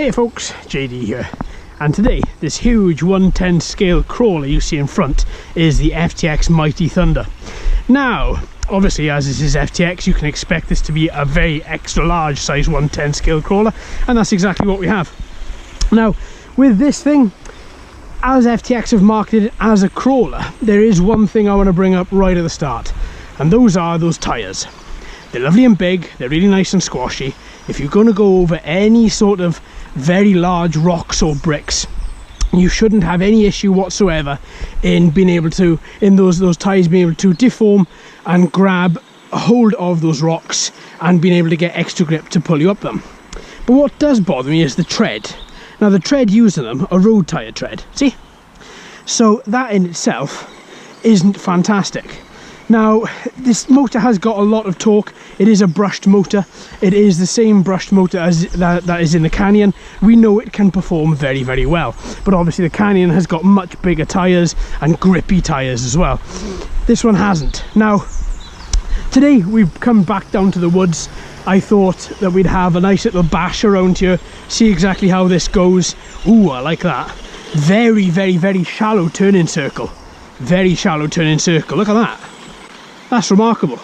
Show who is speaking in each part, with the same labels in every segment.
Speaker 1: Hey folks, JD here, and today this huge 110 scale crawler you see in front is the FTX Mighty Thunder. Now, obviously as this is FTX, you can expect this to be a very extra large size 110 scale crawler, and that's exactly what we have. Now, with this thing, as FTX have marketed it as a crawler, there is one thing I want to bring up right at the start, and those are those tyres. They're lovely and big, they're really nice and squashy. If you're going to go over any sort of very large rocks or bricks, you shouldn't have any issue whatsoever in being able to, in those tyres being able to deform and grab a hold of those rocks and being able to get extra grip to pull you up them. But what does bother me is the tread. Now the tread used in them, a road tyre tread, see? So that in itself isn't fantastic. Now, this motor has got a lot of torque. It is a brushed motor. It is the same brushed motor as that is in the Canyon. We know it can perform very, very well. But obviously the Canyon has got much bigger tyres and grippy tyres as well. This one hasn't. Now, today we've come back down to the woods. I thought that we'd have a nice little bash around here, see exactly how this goes. Ooh, I like that. Very, very, very shallow turning circle. Very shallow turning circle. Look at that. That's remarkable.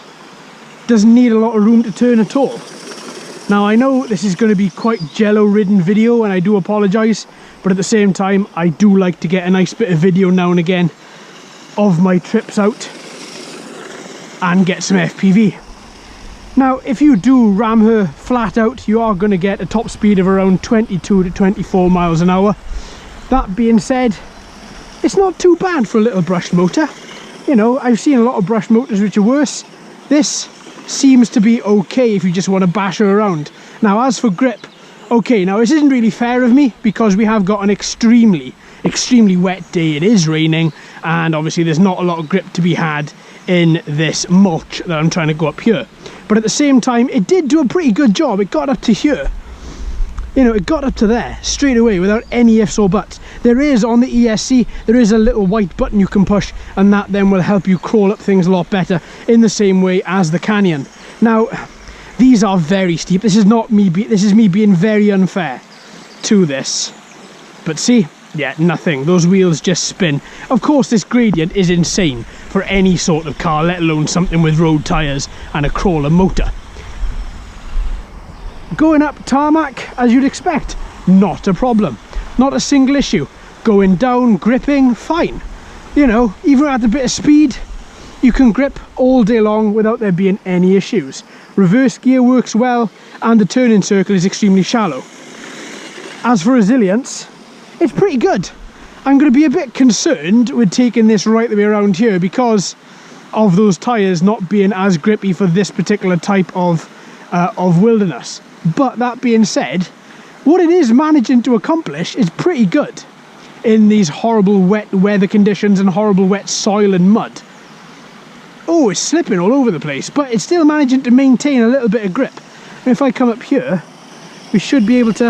Speaker 1: Doesn't need a lot of room to turn at all. Now I know this is going to be quite jello ridden video, and I do apologise, but at the same time I do like to get a nice bit of video now and again of my trips out and get some FPV. Now if you do ram her flat out, you are going to get a top speed of around 22 to 24 miles an hour. That being said, it's not too bad for a little brushed motor. You know, I've seen a lot of brushed motors which are worse. This seems to be okay if you just want to bash her around. Now as for grip, okay, now this isn't really fair of me because we have got an extremely wet day. It is raining, and obviously there's not a lot of grip to be had in this mulch that I'm trying to go up here. But at the same time, it did do a pretty good job. It got up to here. You know, it got up to there straight away without any ifs or buts. There is, on the ESC, there is a little white button you can push, and that then will help you crawl up things a lot better in the same way as the Canyon. Now, these are very steep. This is not me, this is me being very unfair to this. But see, yeah, nothing. Those wheels just spin. Of course, this gradient is insane for any sort of car, let alone something with road tyres and a crawler motor. Going up tarmac, as you'd expect, not a problem. Not a single issue. Going down, gripping, fine. You know, even at a bit of speed, you can grip all day long without there being any issues. Reverse gear works well, and the turning circle is extremely shallow. As for resilience, it's pretty good. I'm going to be a bit concerned with taking this right the way around here because of those tyres not being as grippy for this particular type of wilderness. But that being said, what it is managing to accomplish is pretty good in these horrible wet weather conditions and horrible wet soil and mud. Oh, it's slipping all over the place, but it's still managing to maintain a little bit of grip. And if I come up here, we should be able to...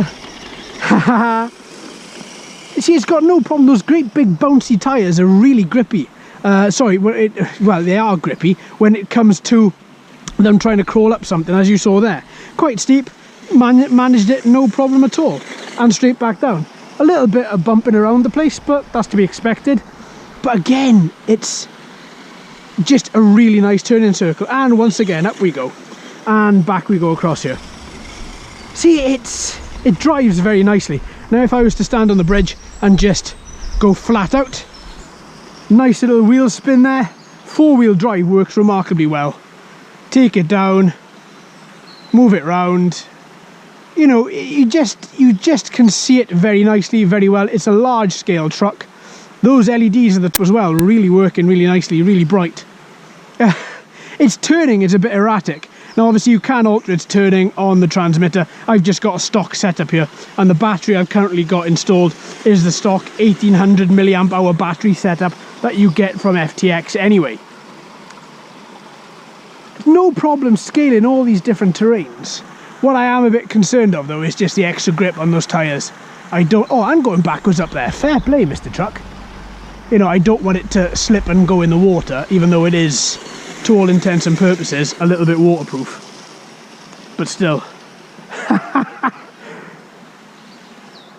Speaker 1: You see, it's got no problem. Those great big bouncy tyres are really grippy. Well, they are grippy when it comes to them trying to crawl up something, as you saw there. Quite steep. Managed it no problem at all, and straight back down. A little bit of bumping around the place, but that's to be expected. But again, it's just a really nice turning circle, and once again up we go and back we go across here. See, it drives very nicely. Now if I was to stand on the bridge and just go flat out, nice little wheel spin there. Four-wheel drive works remarkably well. Take it down, move it round. You know, you just can see it very nicely, very well. It's a large scale truck. Those LEDs as well, really working really nicely, really bright. Its turning is a bit erratic. Now obviously you can alter its turning on the transmitter. I've just got a stock setup here, and the battery I've currently got installed is the stock 1800 milliamp hour battery setup that you get from FTX anyway. No problem scaling all these different terrains. What I am a bit concerned of though is just the extra grip on those tyres. Oh, I'm going backwards up there. Fair play, Mr. Truck. You know, I don't want it to slip and go in the water, even though it is, to all intents and purposes, a little bit waterproof. But still.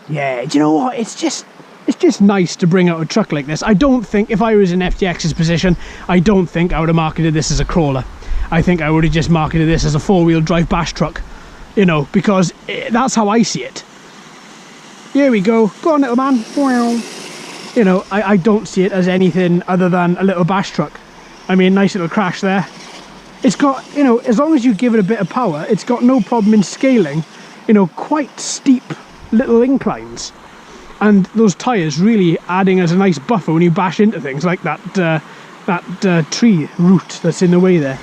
Speaker 1: Yeah, do you know what? It's just nice to bring out a truck like this. I don't think, if I was in FTX's position, I don't think I would have marketed this as a crawler. I think I would have just marketed this as a four-wheel drive bash truck, you know, because that's how I see it. Here we go. Go on, little man. You know, I don't see it as anything other than a little bash truck. I mean, nice little crash there. It's got, you know, as long as you give it a bit of power, it's got no problem in scaling, you know, quite steep little inclines. And those tyres really adding as a nice buffer when you bash into things like that tree root that's in the way there.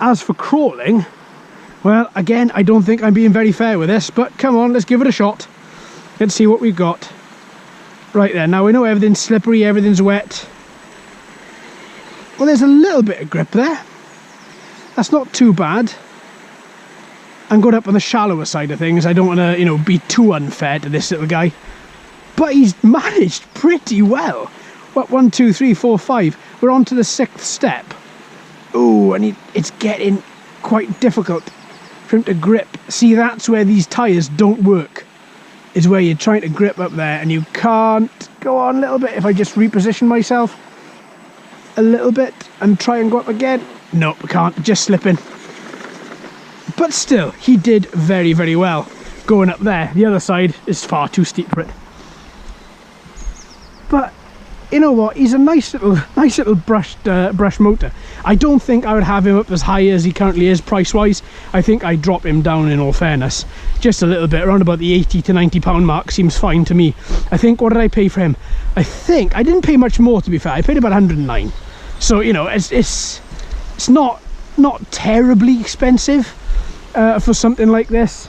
Speaker 1: As for crawling, well, again, I don't think I'm being very fair with this, but come on, let's give it a shot. Let's see what we've got. Right there, now we know everything's slippery, everything's wet. Well, there's a little bit of grip there. That's not too bad. I'm going up on the shallower side of things. I don't want to, you know, be too unfair to this little guy. But he's managed pretty well. What, 1, 2, 3, 4, 5. We're on to the 6th step. Oh, and it's getting quite difficult for him to grip. See, that's where these tyres don't work. Is where you're trying to grip up there and you can't. Go on a little bit. If I just reposition myself a little bit and try and go up again. Nope, I can't. Just slipping. But still, he did very, very well going up there. The other side is far too steep for it. But you know what? He's a nice little brush motor. I don't think I would have him up as high as he currently is price-wise. I think I'd drop him down, in all fairness, just a little bit. Around about the 80 to 90 pound mark seems fine to me. I think, what did I pay for him? I think I didn't pay much more, to be fair. I paid about 109. So you know, it's not terribly expensive. For something like this,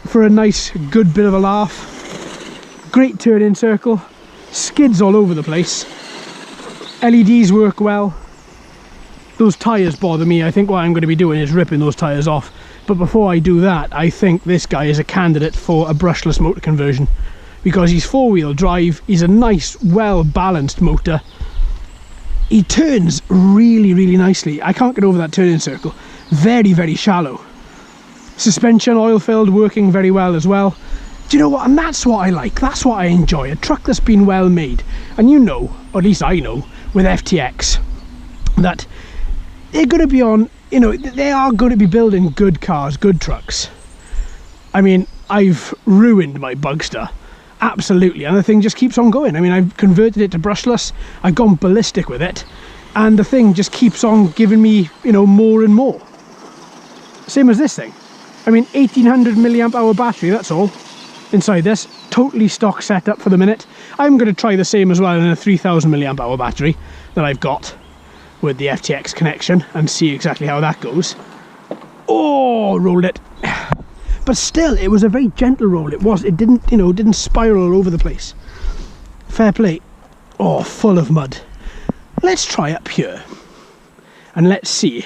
Speaker 1: for a nice good bit of a laugh. Great turning circle, skids all over the place, LEDs work well. Those tyres bother me. I think what I'm going to be doing is ripping those tyres off, but before I do that, I think this guy is a candidate for a brushless motor conversion, because he's four-wheel drive, he's a nice, well balanced motor, he turns really, really nicely. I can't get over that turning circle. Very, very shallow. Suspension oil filled, working very well as well. Do you know what? And that's what I like. That's what I enjoy. A truck that's been well made. And you know, or at least I know, with FTX, that they're going to be on, you know, they are going to be building good cars, good trucks. I mean, I've ruined my Bugster. Absolutely. And the thing just keeps on going. I mean, I've converted it to brushless. I've gone ballistic with it. And the thing just keeps on giving me, you know, more and more. Same as this thing. I mean, 1800 milliamp hour battery, that's all inside this. Totally stock setup for the minute. I'm going to try the same as well in a 3000 milliamp hour battery that I've got with the FTX connection and see exactly how that goes. Oh, rolled it. But still, it was a very gentle roll. It didn't, you know, didn't spiral all over the place. Fair play. Oh, full of mud. Let's try up here and let's see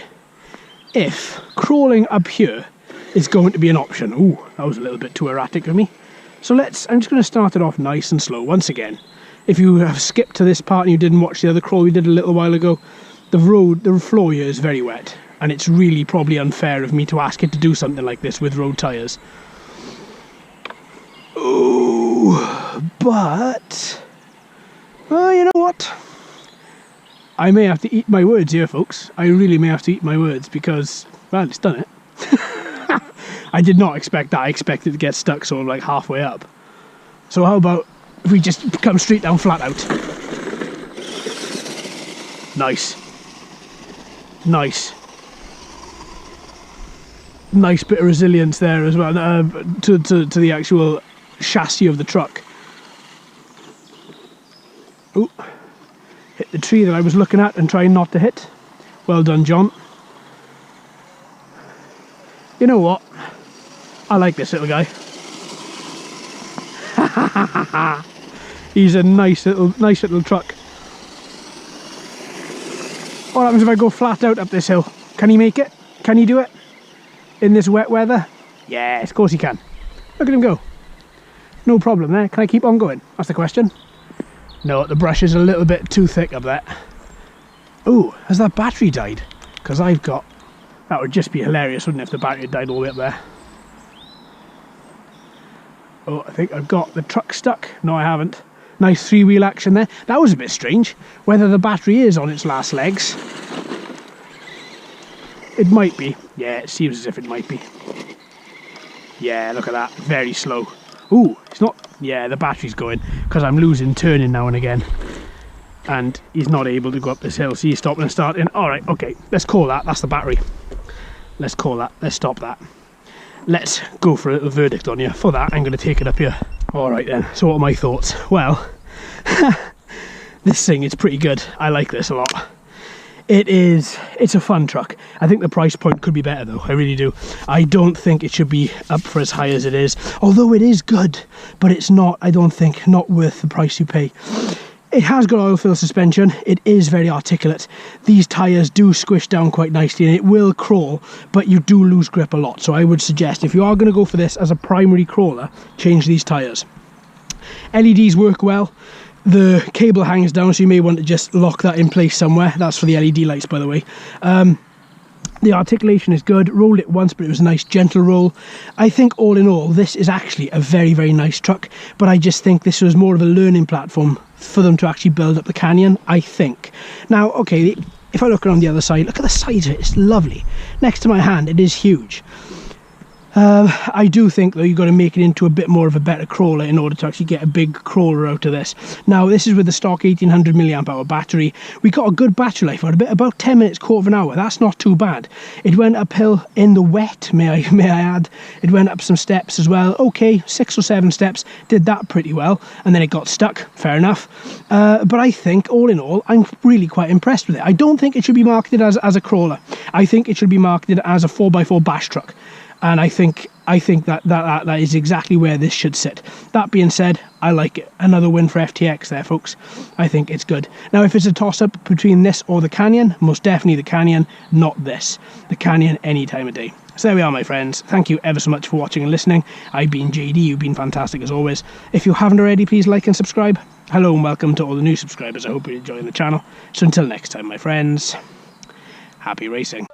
Speaker 1: if crawling up here is going to be an option. Ooh, that was a little bit too erratic of me. So I'm just going to start it off nice and slow once again. If you have skipped to this part and you didn't watch the other crawl we did a little while ago, the floor here is very wet, and it's really probably unfair of me to ask it to do something like this with road tyres. Ooh, but you know what? I may have to eat my words here, folks. I really may have to eat my words because, well, it's done it. I did not expect that. I expected to get stuck sort of like halfway up. So how about if we just come straight down flat out? Nice. Nice. Nice bit of resilience there as well, to the actual chassis of the truck. Ooh. Hit the tree that I was looking at and trying not to hit. Well done, John. You know what? I like this little guy. He's a nice little truck. What happens if I go flat out up this hill? Can he make it? Can he do it? In this wet weather? Yes, of course he can. Look at him go. No problem there. Can I keep on going? That's the question. No, the brush is a little bit too thick up there. Ooh, has that battery died? Because I've got... That would just be hilarious, wouldn't it, if the battery had died all the way up there. Oh, I think I've got the truck stuck. No, I haven't. Nice three-wheel action there. That was a bit strange. Whether the battery is on its last legs. It might be. Yeah, it seems as if it might be. Yeah, look at that. Very slow. Ooh, it's not... Yeah, the battery's going. Because I'm losing turning now and again. And he's not able to go up this hill. See, he's stopping and starting. Alright, okay. Let's call that. That's the battery. Let's call that. Let's stop that. Let's go for a little verdict on you. For that, I'm going to take it up here. Alright then. So what are my thoughts? Well, this thing is pretty good. I like this a lot. It's a fun truck. I think the price point could be better though, I really do. I don't think it should be up for as high as it is, although it is good, but it's not, I don't think, not worth the price you pay. It has got oil-filled suspension, it is very articulate. These tyres do squish down quite nicely and it will crawl, but you do lose grip a lot. So I would suggest, if you are going to go for this as a primary crawler, change these tyres. LEDs work well. The cable hangs down, so you may want to just lock that in place somewhere. That's for the LED lights, by the way. The articulation is good. Rolled it once, but it was a nice gentle roll. I think all in all, this is actually a very, very nice truck, but I just think this was more of a learning platform for them to actually build up the Canyon, I think. Now, okay, if I look around the other side, look at the size of it. It's lovely. Next to my hand, it is huge. I do think though you've got to make it into a bit more of a better crawler in order to actually get a big crawler out of this. Now this is with the stock 1800 milliamp hour battery. We got a good battery life, about 10 minutes, quarter of an hour. That's not too bad. It went uphill in the wet, may I add. It went up some steps as well. Okay, 6 or 7 steps, did that pretty well, and then it got stuck. Fair enough. But I think all in all, I'm really quite impressed with it. I don't think it should be marketed as a crawler. I think it should be marketed as a 4x4 bash truck. And I think that is exactly where this should sit. That being said, I like it. Another win for FTX there, folks. I think it's good. Now, if it's a toss-up between this or the Canyon, most definitely the Canyon, not this. The Canyon any time of day. So there we are, my friends. Thank you ever so much for watching and listening. I've been JD. You've been fantastic as always. If you haven't already, please like and subscribe. Hello and welcome to all the new subscribers. I hope you're enjoying the channel. So until next time, my friends, happy racing.